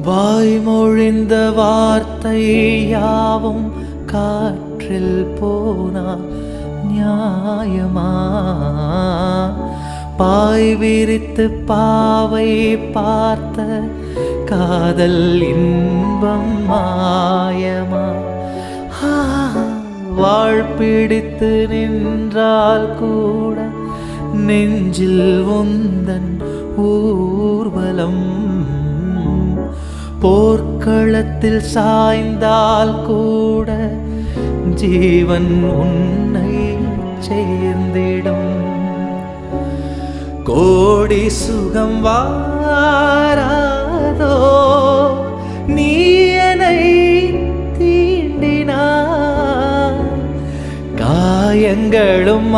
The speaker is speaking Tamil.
வாய்மொழிந்த வார்த்தை யாவும் காற்றில் போனால் நியாயமா? பாய் விரித்து பாவை பார்த்த காதல் இன்பம் மாயமா? வாழ்பிடித்து நின்றால் கூட நெஞ்சில் உந்தன் ஊர்வலம். போர்க்களத்தில் சாய்ந்தால் கூட ஜீவன் உன்னை சேர்ந்திடும். கோடி சுகம் வாராதோ நீ என்னை தீண்டினாய், காயங்களும்